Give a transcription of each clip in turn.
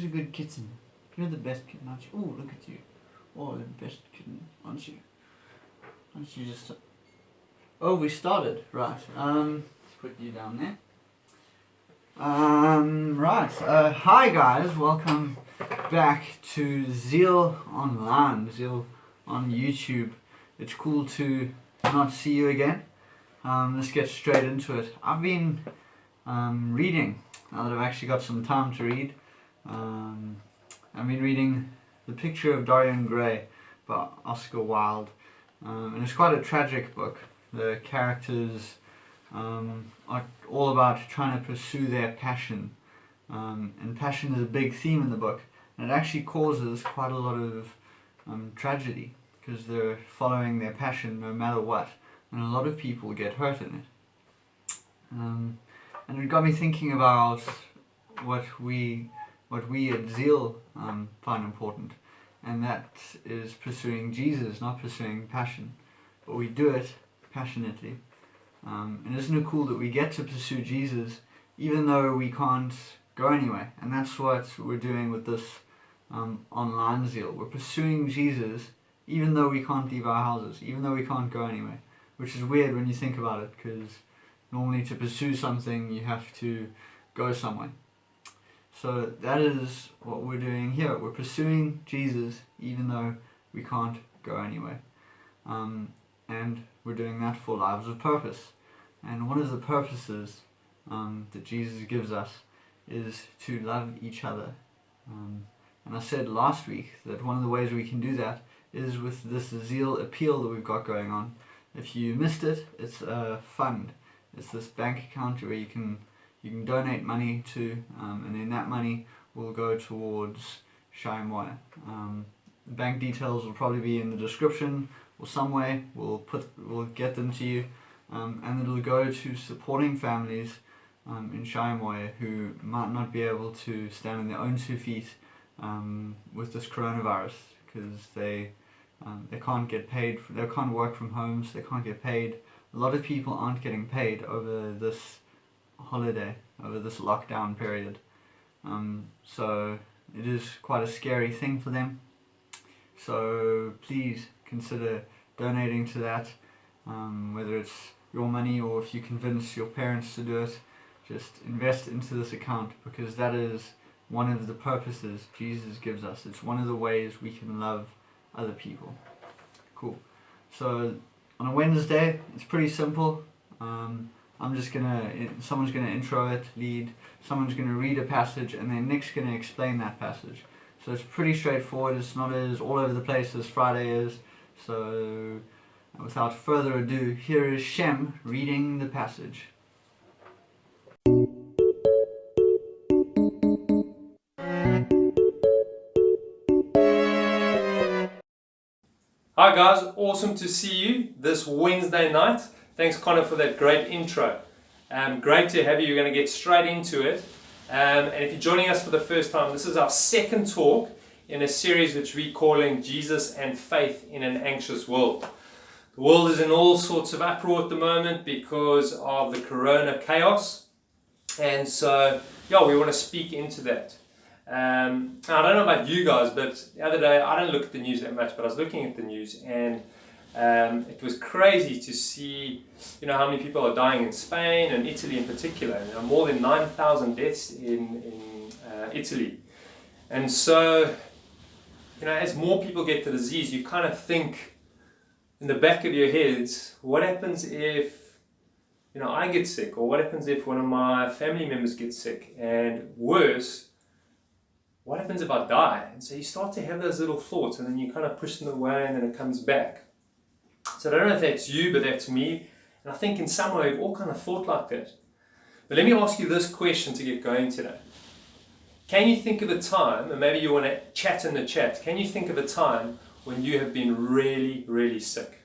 a good kitten. You're the best kitten, aren't you? Oh, look at you. Oh, the best kitten, aren't you? Aren't you just... Oh, we started. Right. Let's put you down there. Right. Hi guys, welcome back to Zeal Online, Zeal on YouTube. It's cool to not see you again. Let's get straight into it. I've been reading, now that I've actually got some time to read. I've been reading The Picture of Dorian Gray by Oscar Wilde. And it's quite a tragic book. The characters are all about trying to pursue their passion. And passion is a big theme in the book. And it actually causes quite a lot of tragedy, because they're following their passion no matter what. And a lot of people get hurt in it. And it got me thinking about what we at Zeal find important. And that is pursuing Jesus, not pursuing passion. But we do it passionately. And isn't it cool that we get to pursue Jesus even though we can't go anywhere? And that's what we're doing with this online Zeal. We're pursuing Jesus even though we can't leave our houses, even though we can't go anywhere. Which is weird when you think about it, because normally to pursue something you have to go somewhere. So that is what we're doing here. We're pursuing Jesus even though we can't go anywhere. And we're doing that for lives of purpose. And one of the purposes that Jesus gives us is to love each other. And I said last week that one of the ways we can do that is with this Zeal appeal that we've got going on. If you missed it, it's a fund. It's this bank account where you can donate money to, and then that money will go towards Shine. The bank details will probably be in the description or some way. We'll get them to you, and it'll go to supporting families in Shine who might not be able to stand on their own 2 feet with this coronavirus, because they can't get paid. They can't work from home, so they can't get paid. A lot of people aren't getting paid over this holiday, over this lockdown period. So it is quite a scary thing for them. So please consider donating to that, whether it's your money or if you convince your parents to do it. Just invest into this account, because that is one of the purposes Jesus gives us. It's one of the ways we can love other people. Cool. So on a Wednesday, it's pretty simple. Someone's gonna intro it, lead. Someone's gonna read a passage, and then Nick's gonna explain that passage. So it's pretty straightforward. It's not as all over the place as Friday is. So without further ado, here is Shem reading the passage. Hi guys, awesome to see you this Wednesday night. Thanks Connor for that great intro. Great to have you. You're going to get straight into it. And if you're joining us for the first time, this is our second talk in a series which we're calling Jesus and Faith in an Anxious World. The world is in all sorts of uproar at the moment because of the corona chaos. And so, we want to speak into that. I don't know about you guys, but the other day, I don't look at the news that much, but I was looking at the news, and it was crazy to see, how many people are dying in Spain and Italy in particular. More than 9,000 deaths in Italy. And so, as more people get the disease, you kind of think in the back of your heads, what happens if, I get sick, or what happens if one of my family members gets sick, and worse, what happens if I die? And so you start to have those little thoughts, and then you kind of push them away, and then it comes back. So I don't know if that's you, but that's me. And I think in some way we've all kind of thought like that. But let me ask you this question to get going today. Can you think of a time, and maybe you want to chat in the chat, can you think of a time when you have been really, really sick?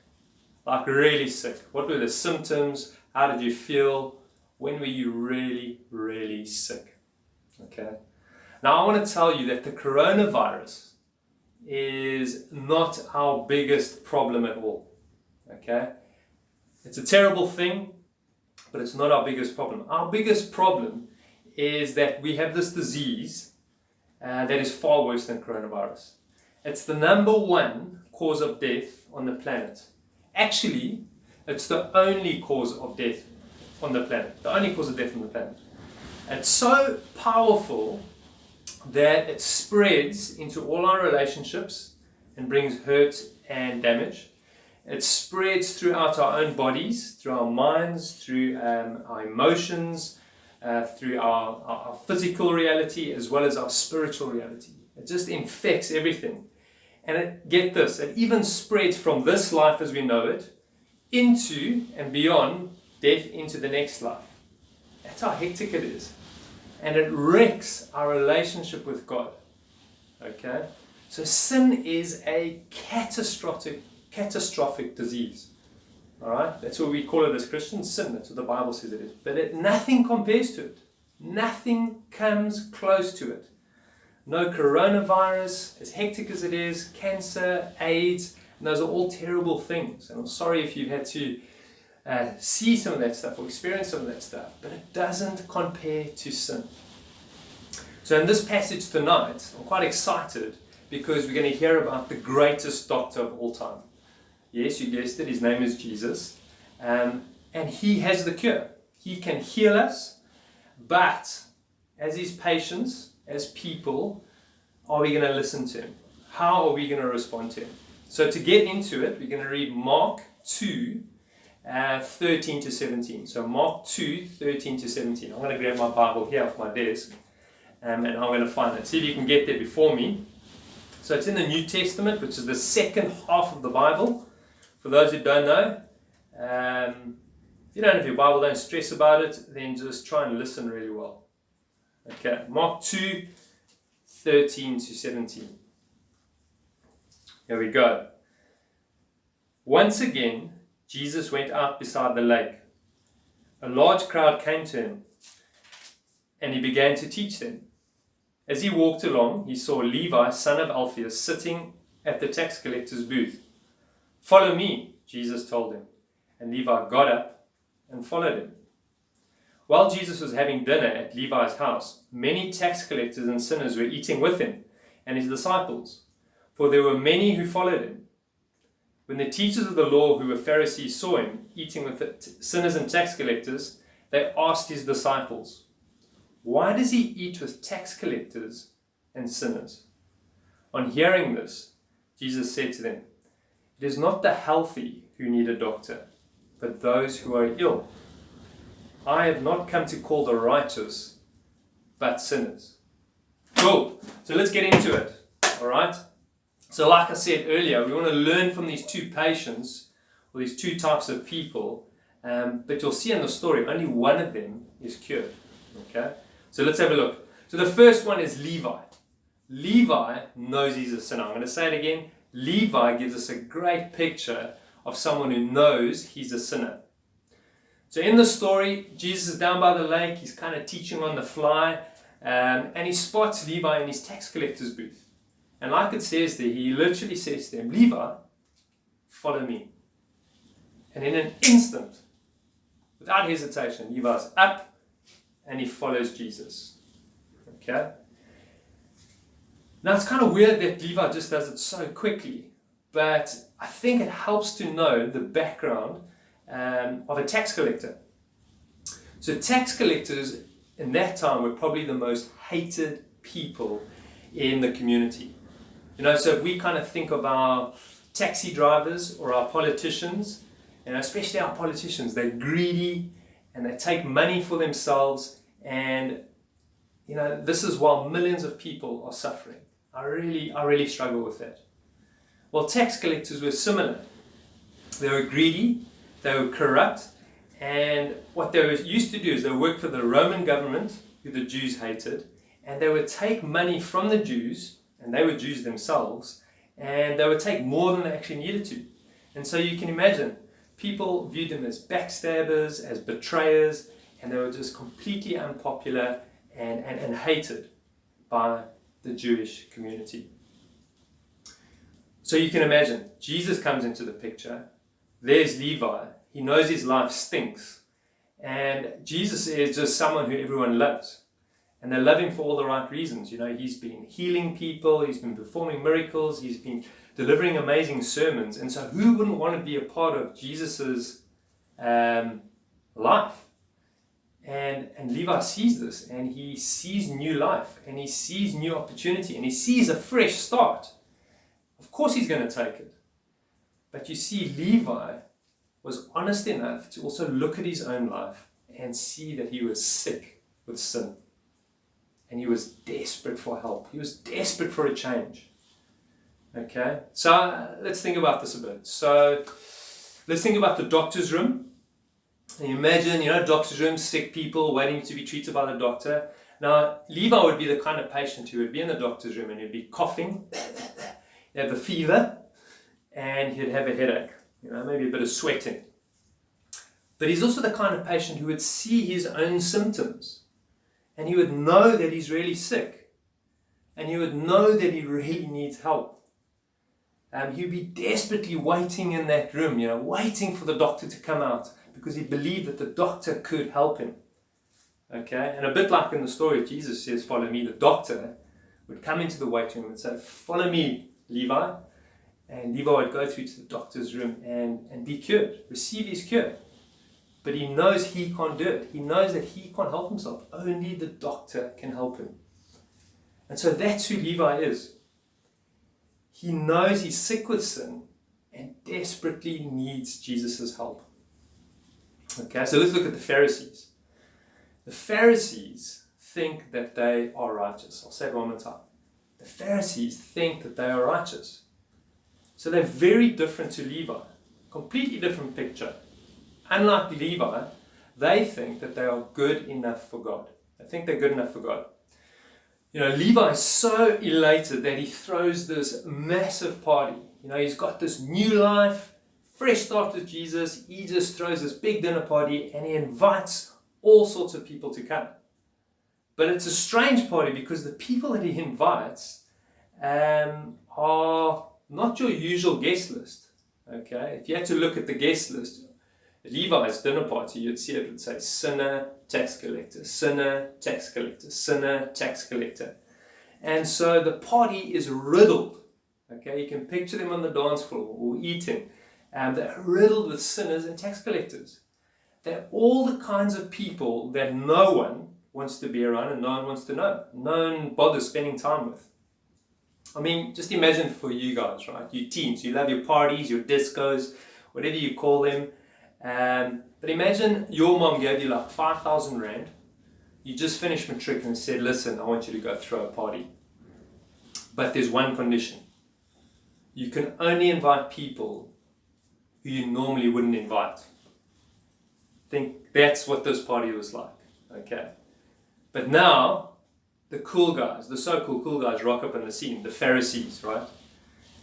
Like really sick. What were the symptoms? How did you feel? When were you really, really sick? Okay. Now I want to tell you that the coronavirus is not our biggest problem at all. Okay? It's a terrible thing, but it's not our biggest problem. Our biggest problem is that we have this disease that is far worse than coronavirus. It's the number one cause of death on the planet. Actually, it's the only cause of death on the planet. The only cause of death on the planet. It's so powerful that it spreads into all our relationships and brings hurt and damage. It spreads throughout our own bodies, through our minds, through our emotions, through our physical reality as well as our spiritual reality. It just infects everything. And get this, it even spreads from this life as we know it into and beyond death into the next life. That's how hectic it is. And it wrecks our relationship with God. Okay? So sin is a catastrophic disease. Alright? That's what we call it as Christians, sin. That's what the Bible says it is. But nothing compares to it. Nothing comes close to it. No coronavirus, as hectic as it is, cancer, AIDS, and those are all terrible things. And I'm sorry if you've had to see some of that stuff or experience some of that stuff, but it doesn't compare to sin. So in this passage tonight, I'm quite excited because we're going to hear about the greatest doctor of all time. Yes, you guessed it, his name is Jesus, and he has the cure. He can heal us, but as his patients, as people, are we going to listen to him? How are we going to respond to him? So to get into it, we're going to read Mark 2, 13 to 17. So Mark 2, 13 to 17. I'm going to grab my Bible here off my desk, and I'm going to find it. See if you can get there before me. So it's in the New Testament, which is the second half of the Bible. For those who don't know, if you don't have your Bible, don't stress about it, then just try and listen really well. Okay, Mark 2, 13 to 17. Here we go. Once again, Jesus went out beside the lake. A large crowd came to him, and he began to teach them. As he walked along, he saw Levi, son of Alphaeus, sitting at the tax collector's booth. "Follow me," Jesus told him, and Levi got up and followed him. While Jesus was having dinner at Levi's house, many tax collectors and sinners were eating with him and his disciples, for there were many who followed him. When the teachers of the law who were Pharisees saw him eating with the sinners and tax collectors, they asked his disciples, "Why does he eat with tax collectors and sinners?" On hearing this, Jesus said to them, "It is not the healthy who need a doctor, but those who are ill. I have not come to call the righteous, but sinners." Cool. So let's get into it. All right. So like I said earlier, we want to learn from these two patients, or these two types of people. But you'll see in the story, only one of them is cured. Okay. So let's have a look. So the first one is Levi. Levi knows he's a sinner. I'm going to say it again. Levi gives us a great picture of someone who knows he's a sinner. So in the story, Jesus is down by the lake, he's kind of teaching on the fly, and he spots Levi in his tax collector's booth. And like it says there, he literally says to him, "Levi, follow me." And in an instant, without hesitation, Levi's up and he follows Jesus. Okay? Now it's kind of weird that Levi just does it so quickly, but I think it helps to know the background of a tax collector. So tax collectors in that time were probably the most hated people in the community. You know, so if we kind of think of our taxi drivers or our politicians, you know, especially our politicians, they're greedy and they take money for themselves, and you know, this is while millions of people are suffering. I really struggle with that. Well, tax collectors were similar. They were greedy, they were corrupt, and what they used to do is they worked for the Roman government, who the Jews hated, and they would take money from the Jews, and they were Jews themselves, and they would take more than they actually needed to. And so you can imagine, people viewed them as backstabbers, as betrayers, and they were just completely unpopular and hated by the Jewish community. So you can imagine, Jesus comes into the picture. There's Levi. He knows his life stinks. And Jesus is just someone who everyone loves. And they love him for all the right reasons. You know, he's been healing people, he's been performing miracles, he's been delivering amazing sermons. And so who wouldn't want to be a part of Jesus's life? And Levi sees this, and he sees new life, and he sees new opportunity, and he sees a fresh start. Of course he's going to take it. But you see, Levi was honest enough to also look at his own life and see that he was sick with sin. And he was desperate for help. He was desperate for a change. Okay, so let's think about this a bit. So let's think about the doctor's room. And you imagine, doctor's room, sick people waiting to be treated by the doctor. Now, Levi would be the kind of patient who would be in the doctor's room and he'd be coughing, he'd have a fever, and he'd have a headache, maybe a bit of sweating. But he's also the kind of patient who would see his own symptoms, and he would know that he's really sick, and he would know that he really needs help. He'd be desperately waiting in that room, waiting for the doctor to come out, because he believed that the doctor could help him. Okay, and a bit like in the story, Jesus says, "Follow me." The doctor would come into the waiting room and say, "Follow me, Levi." And Levi would go through to the doctor's room and be cured, receive his cure. But he knows he can't do it. He knows that he can't help himself. Only the doctor can help him. And so that's who Levi is. He knows he's sick with sin and desperately needs Jesus' help. Okay, so let's look at the Pharisees. The Pharisees think that they are righteous. I'll say it one more time. The Pharisees think that they are righteous. So they're very different to Levi. Completely different picture. Unlike Levi, they think that they are good enough for God. They think they're good enough for God. Levi is so elated that he throws this massive party. He's got this new life, fresh start with Jesus. He just throws this big dinner party and he invites all sorts of people to come. But it's a strange party because the people that he invites are not your usual guest list. Okay, if you had to look at the guest list, Levi's dinner party, you'd see it would say sinner, tax collector, sinner, tax collector, sinner, tax collector. And so the party is riddled. Okay, you can picture them on the dance floor or eating. They're riddled with sinners and tax collectors. They're all the kinds of people that no one wants to be around and no one wants to know. No one bothers spending time with. I mean, just imagine for you guys, right? You teens, you love your parties, your discos, whatever you call them. But imagine your mom gave you like 5,000 Rand. You just finished matric and said, "Listen, I want you to go throw a party. But there's one condition. You can only invite people who you normally wouldn't invite." Think that's what this party was like. Okay. But now, the cool guys, the so-called cool guys rock up on the scene, the Pharisees, right?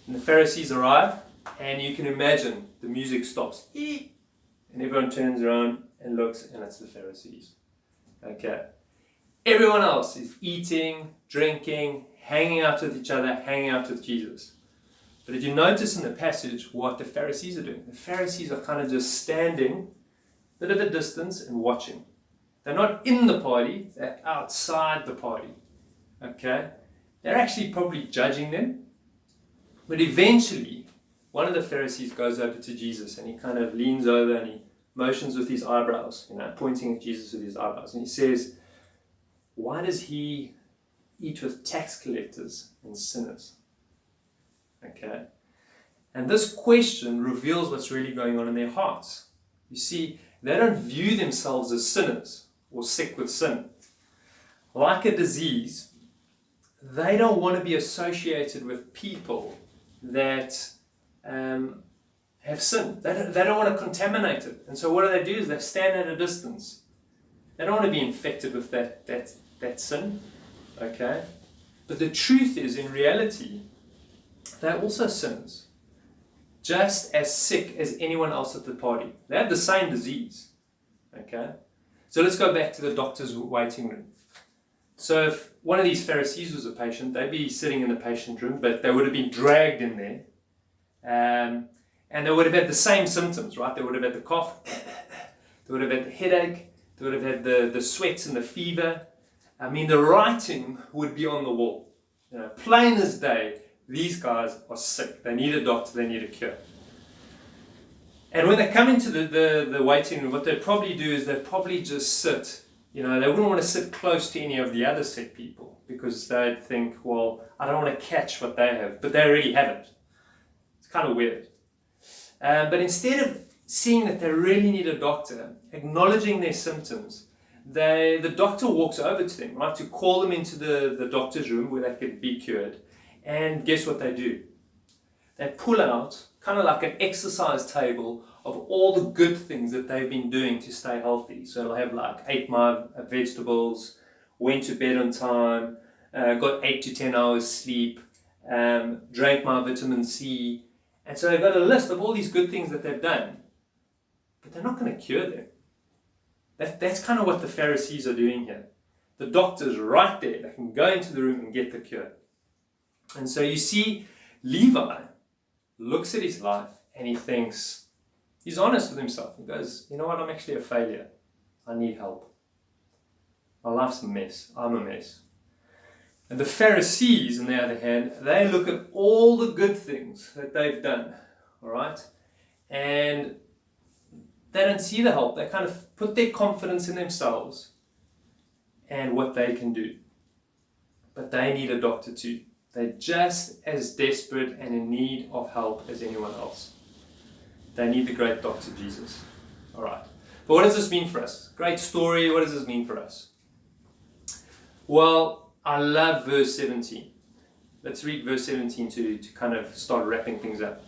And the Pharisees arrive, and you can imagine the music stops. And everyone turns around and looks, and it's the Pharisees. Okay. Everyone else is eating, drinking, hanging out with each other, hanging out with Jesus. But did you notice in the passage what the Pharisees are doing? The Pharisees are kind of just standing a bit of a distance and watching. They're not in the party, they're outside the party. Okay? They're actually probably judging them. But eventually, one of the Pharisees goes over to Jesus and he kind of leans over and he motions with his eyebrows, pointing at Jesus with his eyebrows. And he says, "Why does he eat with tax collectors and sinners?" Okay? And this question reveals what's really going on in their hearts. You see, they don't view themselves as sinners or sick with sin. Like a disease, they don't want to be associated with people that have sinned. They don't want to contaminate it. And so what do? Is they stand at a distance. They don't want to be infected with that sin. Okay? But the truth is, in reality, they're also sinners. Just as sick as anyone else at the party. They have the same disease. Okay? So let's go back to the doctor's waiting room. So if one of these Pharisees was a patient, they'd be sitting in the patient room, but they would have been dragged in there. And they would have had the same symptoms, right? They would have had the cough, they would have had the headache, they would have had the sweats and the fever. I mean, the writing would be on the wall. You know, plain as day, these guys are sick. They need a doctor, they need a cure. And when they come into the waiting room, what they'd probably do is they'd probably just sit. You know, they wouldn't want to sit close to any of the other sick people because they'd think, well, I don't want to catch what they have, but they already have it. It's kind of weird. But instead of seeing that they really need a doctor, acknowledging their symptoms, the doctor walks over to them, right, to call them into the doctor's room where they could be cured. And guess what they do? They pull out kind of like an exercise table of all the good things that they've been doing to stay healthy. So they'll have like 8 my vegetables, went to bed on time, got 8 to 10 hours sleep, drank my vitamin C. And so they've got a list of all these good things that they've done, but they're not going to cure them. That's kind of what the Pharisees are doing here. The doctor's right there. They can go into the room and get the cure. And so you see, Levi looks at his life and he thinks, he's honest with himself. He goes, you know what, I'm actually a failure. I need help. My life's a mess. I'm a mess. And the Pharisees, on the other hand, they look at all the good things that they've done, all right? And they don't see the help. They kind of put their confidence in themselves and what they can do. But they need a doctor too. They're just as desperate and in need of help as anyone else. They need the great doctor, Jesus. All right. But what does this mean for us? Great story. What does this mean for us? Well, I love verse 17. Let's read verse 17 to kind of start wrapping things up.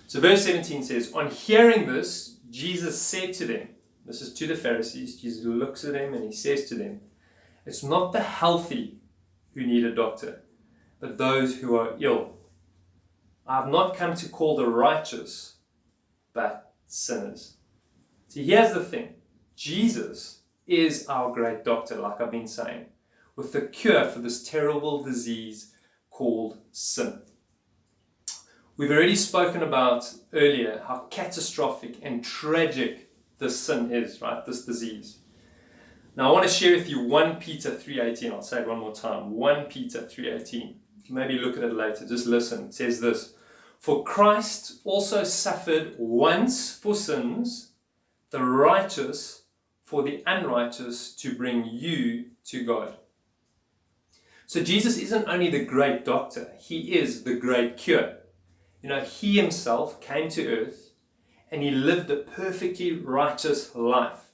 So verse 17 says, on hearing this, Jesus said to them, this is to the Pharisees, Jesus looks at them and he says to them, it's not the healthy who need a doctor, but those who are ill. I have not come to call the righteous, but sinners. See, here's the thing. Jesus is our great doctor, like I've been saying, with the cure for this terrible disease called sin. We've already spoken about earlier how catastrophic and tragic this sin is, right? This disease. Now I want to share with you 1 Peter 3:18. I'll say it one more time. 1 Peter 3:18. You can maybe look at it later. Just listen. It says this. For Christ also suffered once for sins, the righteous for the unrighteous, to bring you to God. So Jesus isn't only the great doctor, he is the great cure. You know, he himself came to earth and he lived a perfectly righteous life.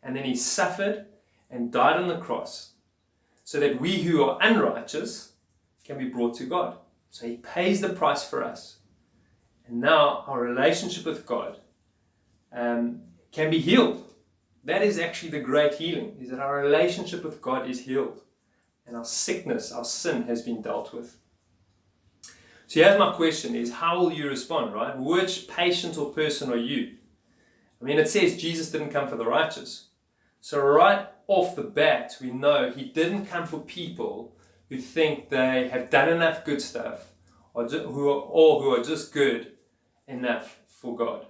And then he suffered and died on the cross so that we who are unrighteous can be brought to God. So he pays the price for us. And now our relationship with God can be healed. That is actually the great healing, is that our relationship with God is healed. And our sickness, our sin has been dealt with. So here's my question is, how will you respond, right? Which patient or person are you? I mean, it says Jesus didn't come for the righteous. So right off the bat, we know he didn't come for people who think they have done enough good stuff or who are just good enough for God.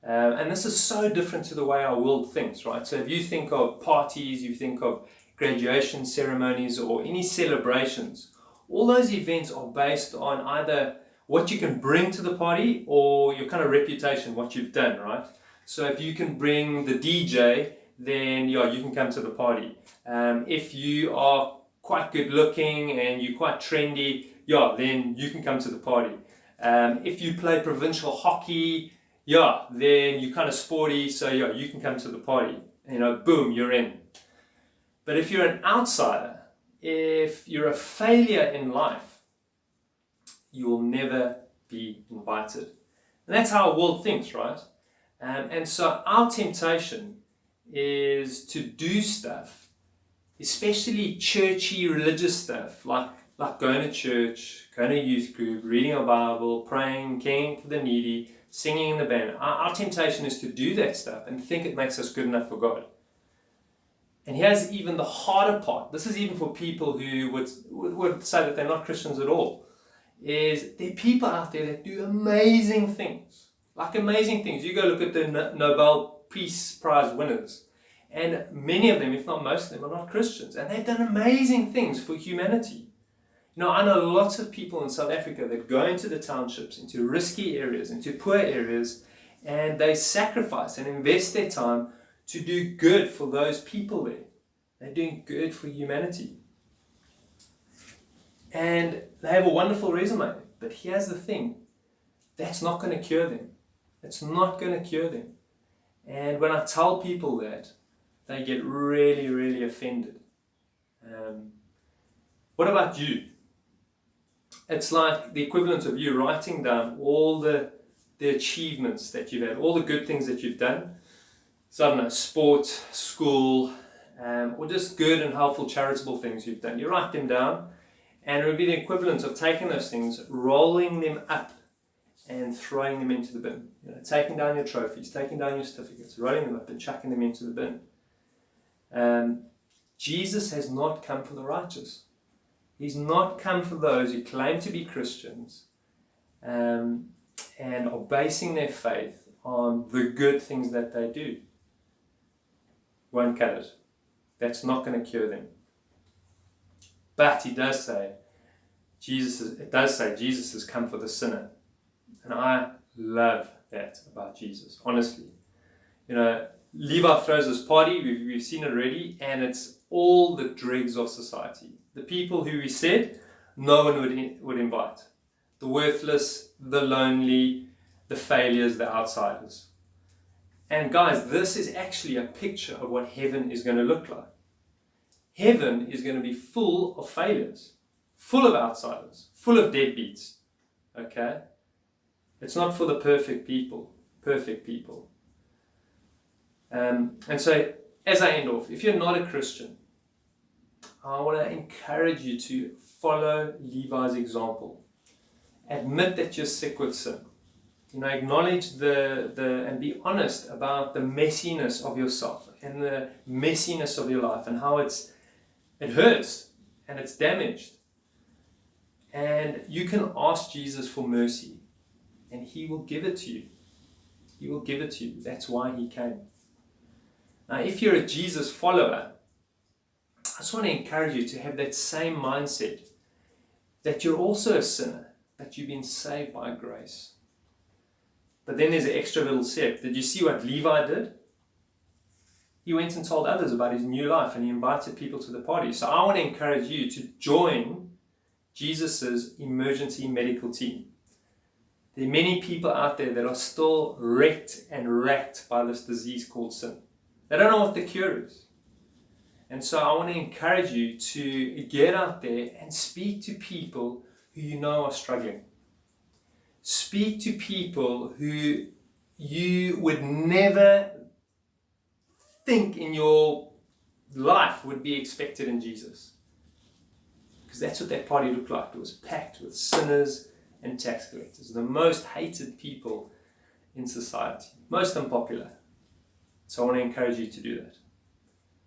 And this is so different to the way our world thinks, right? So if you think of parties, you think of graduation ceremonies or any celebrations, all those events are based on either what you can bring to the party or your kind of reputation, what you've done, right? So if you can bring the DJ, then yeah, you can come to the party. If you are quite good looking and you're quite trendy, yeah, then you can come to the party. If you play provincial hockey, yeah, then you're kind of sporty, so yeah, you can come to the party. You know, boom, you're in. But if you're an outsider, if you're a failure in life, you will never be invited. And that's how our world thinks, right? And so our temptation is to do stuff, especially churchy, religious stuff, like going to church, going to youth group, reading a Bible, praying, caring for the needy, singing in the band. Our temptation is to do that stuff and think it makes us good enough for God. And here's even the harder part. This is even for people who would say that they're not Christians at all. Is there are people out there that do amazing things. Like amazing things. You go look at the Nobel Peace Prize winners. And many of them, if not most of them, are not Christians. And they've done amazing things for humanity. I know lots of people in South Africa that go into the townships, into risky areas, into poor areas, and they sacrifice and invest their time to do good for those people there. They're doing good for humanity. And they have a wonderful resume. But here's the thing. That's not going to cure them. It's not going to cure them. And when I tell people that, they get really, really offended. What about you? It's like the equivalent of you writing down all the achievements that you've had, all the good things that you've done. So I don't know, sport, school, or just good and helpful charitable things you've done. You write them down, and it would be the equivalent of taking those things, rolling them up, and throwing them into the bin. Taking down your trophies, taking down your certificates, rolling them up and chucking them into the bin. Jesus has not come for the righteous. He's not come for those who claim to be Christians and are basing their faith on the good things that they do. Won't cut it. That's not going to cure them. But it does say Jesus has come for the sinner. And I love that about Jesus, honestly. Levi throws this party, we've seen it already, and it's all the dregs of society. The people who he said no one would invite. The worthless, the lonely, the failures, the outsiders. And guys, this is actually a picture of what heaven is going to look like. Heaven is going to be full of failures, full of outsiders, full of deadbeats. Okay? It's not for the perfect people. And so, as I end off, if you're not a Christian, I want to encourage you to follow Levi's example. Admit that you're sick with sin. Acknowledge and be honest about the messiness of yourself and the messiness of your life and how it hurts and it's damaged. And you can ask Jesus for mercy, and he will give it to you. He will give it to you. That's why he came. Now, if you're a Jesus follower, I just want to encourage you to have that same mindset, that you're also a sinner, that you've been saved by grace. But then there's an extra little step. Did you see what Levi did? He went and told others about his new life, and he invited people to the party. So I want to encourage you to join Jesus' emergency medical team. There are many people out there that are still wrecked and racked by this disease called sin. They don't know what the cure is. And so I want to encourage you to get out there and speak to people who you know are struggling. Speak to people who you would never think in your life would be expected in Jesus. Because that's what that party looked like. It was packed with sinners and tax collectors, the most hated people in society, most unpopular. So I want to encourage you to do that.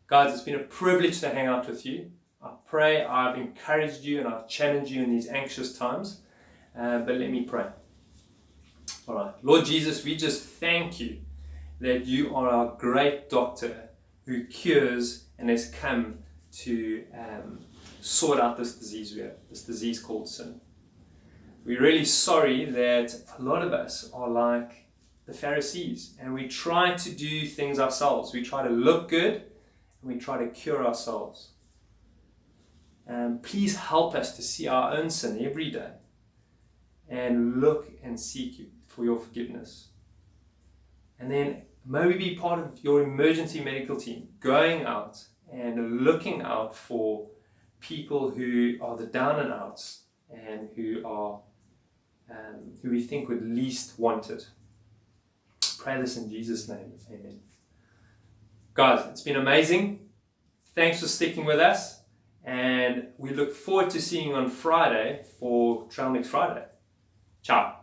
Guys, it's been a privilege to hang out with you. I pray I've encouraged you and I've challenged you in these anxious times. But let me pray. All right. Lord Jesus, we just thank you that you are our great doctor who cures and has come to sort out this disease we have, this disease called sin. We're really sorry that a lot of us are like the Pharisees, and we try to do things ourselves. We try to look good, and we try to cure ourselves. Please help us to see our own sin every day and look and seek you for your forgiveness. And then may we be part of your emergency medical team, going out and looking out for people who are the down and outs and who we think would least want it. Pray this in Jesus' name. Amen. Guys, it's been amazing. Thanks for sticking with us. And we look forward to seeing you on Friday for Trail Next Friday. Ciao.